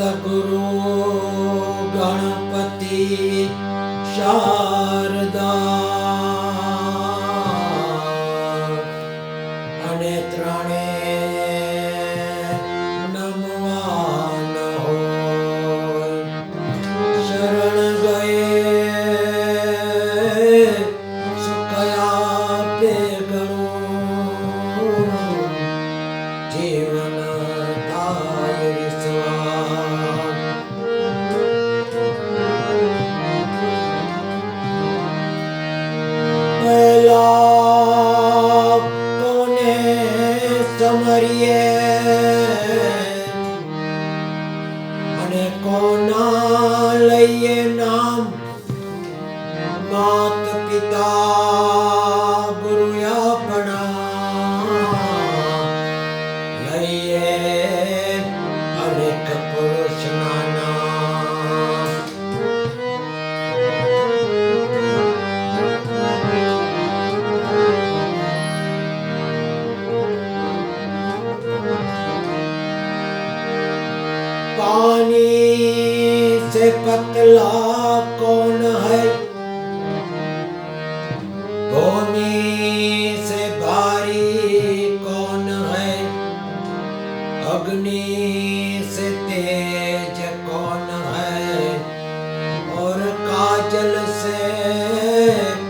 સતગુરુ ગણપતિ શારદા અને ત્રણે નમવાન હોય શરણ ગયે સુખયા પે ગણું જીવન થાય વિશ્વાસ પહેલા કોને સમરીએ અને કોના લઈએ નામ માત પિતા ગુરુ આપણા લઈએ અનેક પુરુષના નામ पानी से पतला कौन है भूमि से भारी कौन है अग्नि से तेज कौन है और काजल से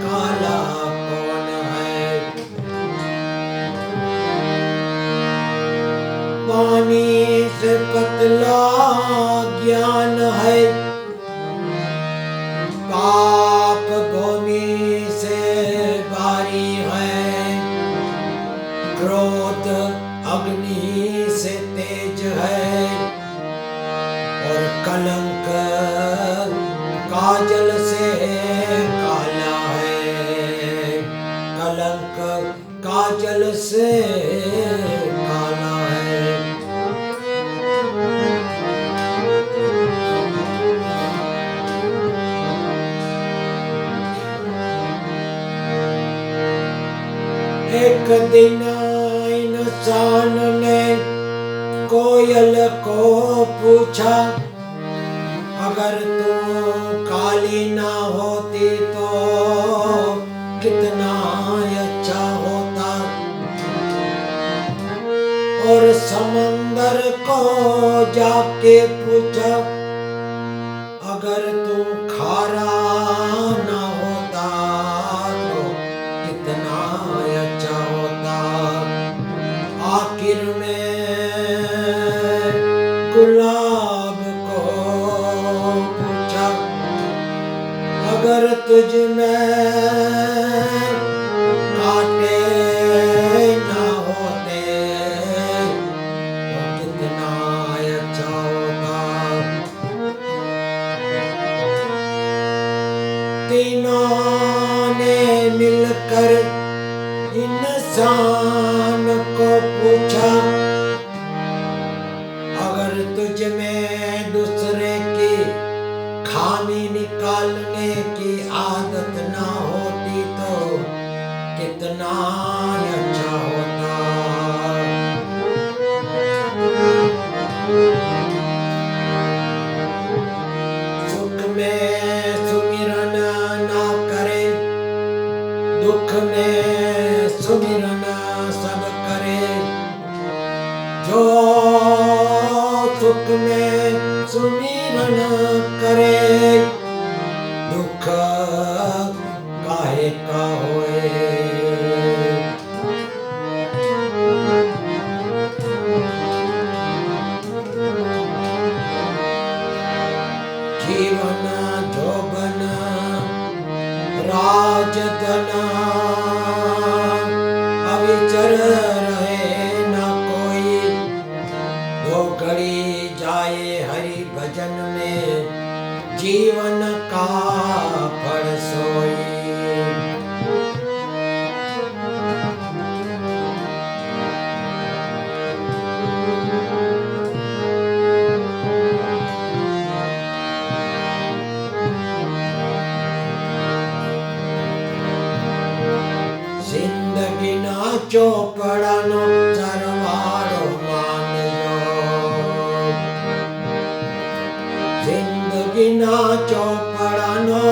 काला कौन है पानी से पतला ज्ञान है पाप भूमि से भारी है क्रोध अग्नि से तेज है और कलंक काजल से काला है कलंक काजल से काला है एक दिन इंसान ने कोयल को पूछा अगर तू काली ना होती तो कितना अच्छा होता और समंदर को जाके पूछा अगर तू खारा ना होता तो कितना अच्छा होता आखिर में गुलाब को पूछा अगर तुझ में कांटे ना होते तो कितना अच्छा होता तीनों ने मिलकर इंसान को पूछा अगर तुझ में दूसरे की खामी निकालने की आदत ना होती तो कितना अच्छा होता सुख में सुमिरन ना करे दुख में सुमिरन सब करे जो सुख में सुमिरन करे दुख काहे का होए जीवन जोबन राजधन अविचर रहे न कोई दो घड़ी जाए हरि भजन में जीवन का फल सोई जिंदगी ना ચોપડાનો સરવાળો માનજો જિંદગીના ચોપડાનો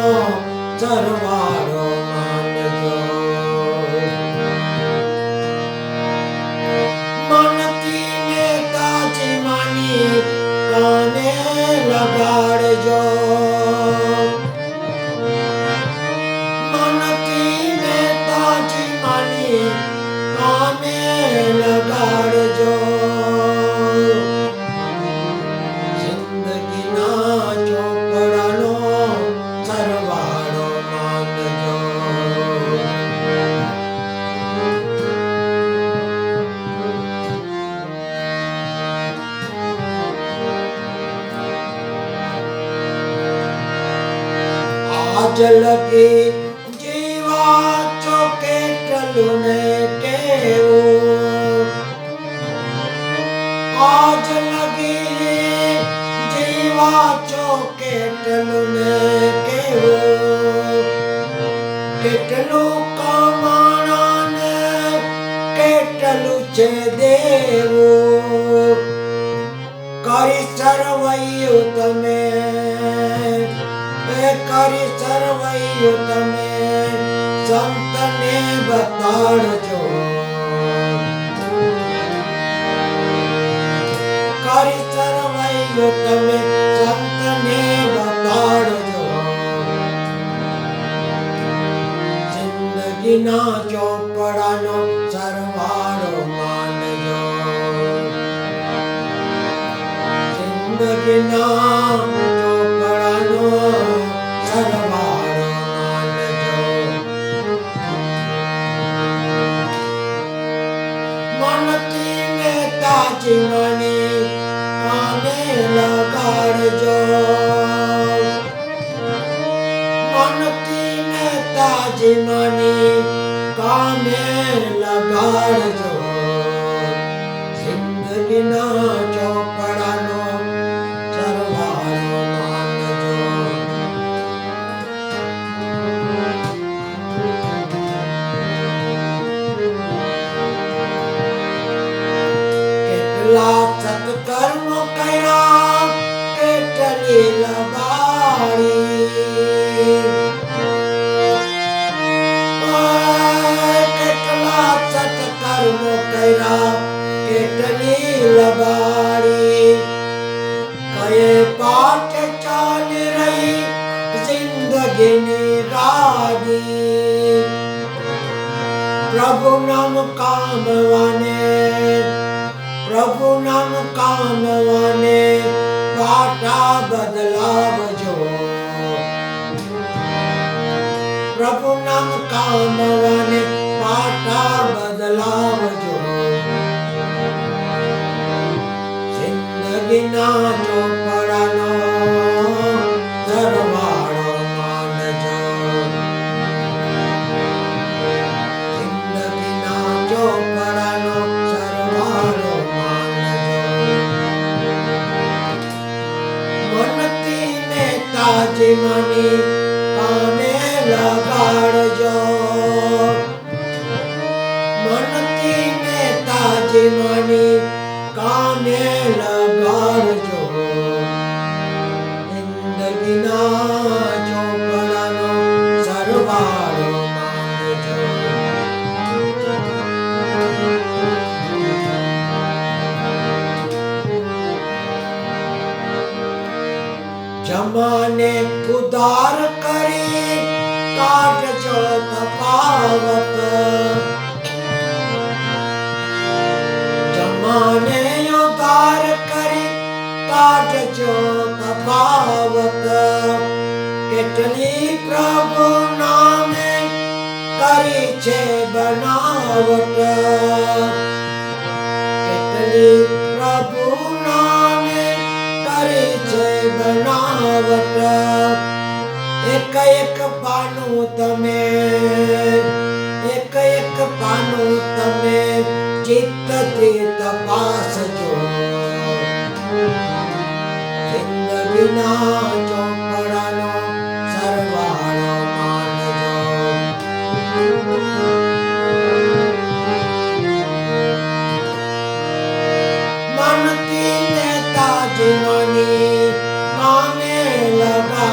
સરવાળો માનજો. મનથી નેતાજી માની કાને લગાડજો. મનથી નેતાજી માની કાને લગાડજો. જિંદગીના ચોપડાનો સરવાળો માનજો. આજ લગી જીવા છો કેટલું ને કેવું. આજ લગી જીવા છો કેટલું ને કેવું. કેટલું કમાણા ને કેટલું છે દેવું. કરી સરવૈયું તમે, કરી સરવૈયું તમે સંતને બતાડજો. કરી સરવૈયું તમે સંતને બતાડજો. જિંદગીના ચોપડાનો સરવાળો માનજો. જિંદગીના ચોપડાનો સરવાળો માનજો. મનથી નેતાજી માની કાને લગાડજો. મનથી નેતાજી માની કાને લગાડજો. જિંદગીના ચોપડાનો સરવાળો માનજો. કેટલા સત્કર્મો કર્યા કેટલી લબાડી. કેટલા સત્કર્મો કર્યા કેટલી લબાડી. કયે પાટ ચાલી રહી જિંદગીની ગાડી. પ્રભુ નામ કામવાને, પ્રભુ નામ કામવાને પાટા બદલાવજો. પ્રભુ નામ કામવાને પાટા બદલાવજો. જિંદગીના ચોપડાનો સરવાળો માનજો. જિંદગીના ચોપડાનો સરવાળો માનજો. મનથી નેતાજી માની કાને લગાડજો. મનથી નેતાજી માની કાને લગાડજો. જિંદગીના ચોપડાનો સરવાળો માનજો. જમાને ઉધાર કરી કાઢજો તફાવત. જમાને ઉધાર કરી કાઢજો તફાવત. કેટલી પ્રભુ નામે કરી છે બનાવટ. કેટલી પ્રભુ નામે કરી છે બનાવટ. એક એક પાનું તમે, એક એક પાનું તમે ચિત્તથી તપાસજો. જિંદગીના ચોપડાનો સરવાળો માનજો. મનથી નેતાજી માની કાને લગાડજો.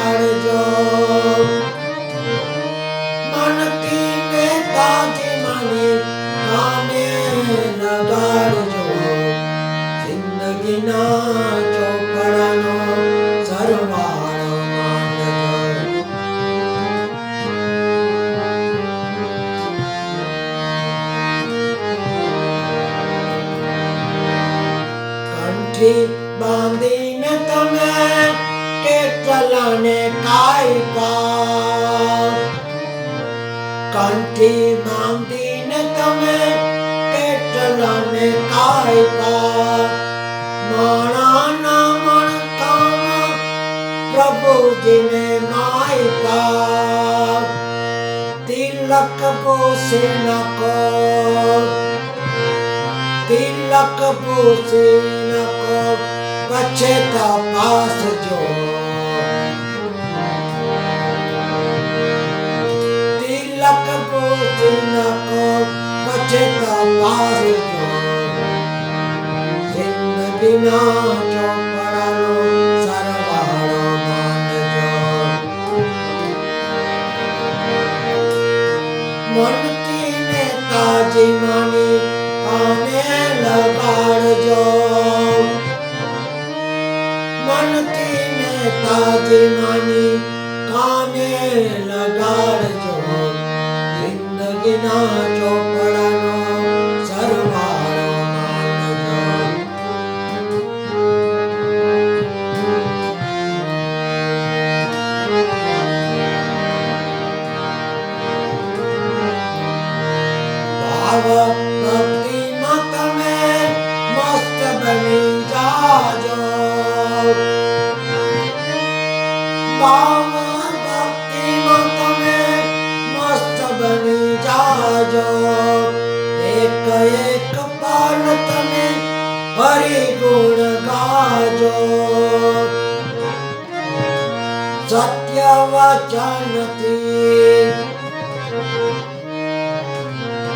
કંઠી બાંધીને તમે કેટલાને કાપ્યા, કંઠી બાંધીને તમે કેટલાને કાપ્યા, માણાના મણકામાં પ્રભુજીને માપ્યા, તિલક પૂછી નકો, તિલક પૂછી નકો પછી તપાસજો, તિલક પૂછી નકો પછી તપાસજો, જિંદગીના ચોપડાનો સરવાળો માનજો, મનથી નેતાજી માની કાને લગાડજો, મનથી નેતાજી માની કાને લગાડજો, જિંદગીના ચોપડાનો સરવાળો માનજો. ભાવ ભક્તિમાં તમે મસ્ત બની જાજો, ભાવ ભક્તિમાં તમે મસ્ત બની જાજો, એક એક પળ તમે હરિ ગુણ ગાજો, સત્ય વચનથી,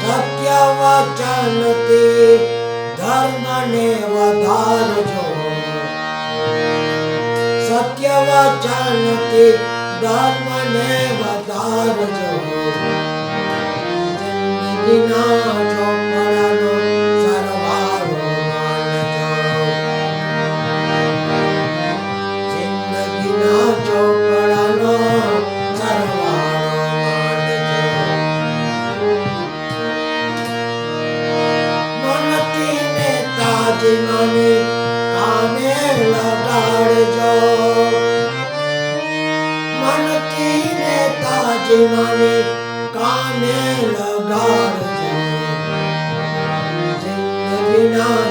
સત્ય વચનથી ધર્મને વધારજો, સત્ય વચનથી ધર્મને વધારજો, જિંદગીના ચોપડાનો સરવાળો માનજો, જિંદગીના ચોપડાનો સરવાળો માનજો, મનથી નેતાજી માની કાને લગાડજો, મનથી નેતાજી માની કાને લગાડજો, જિંદગીના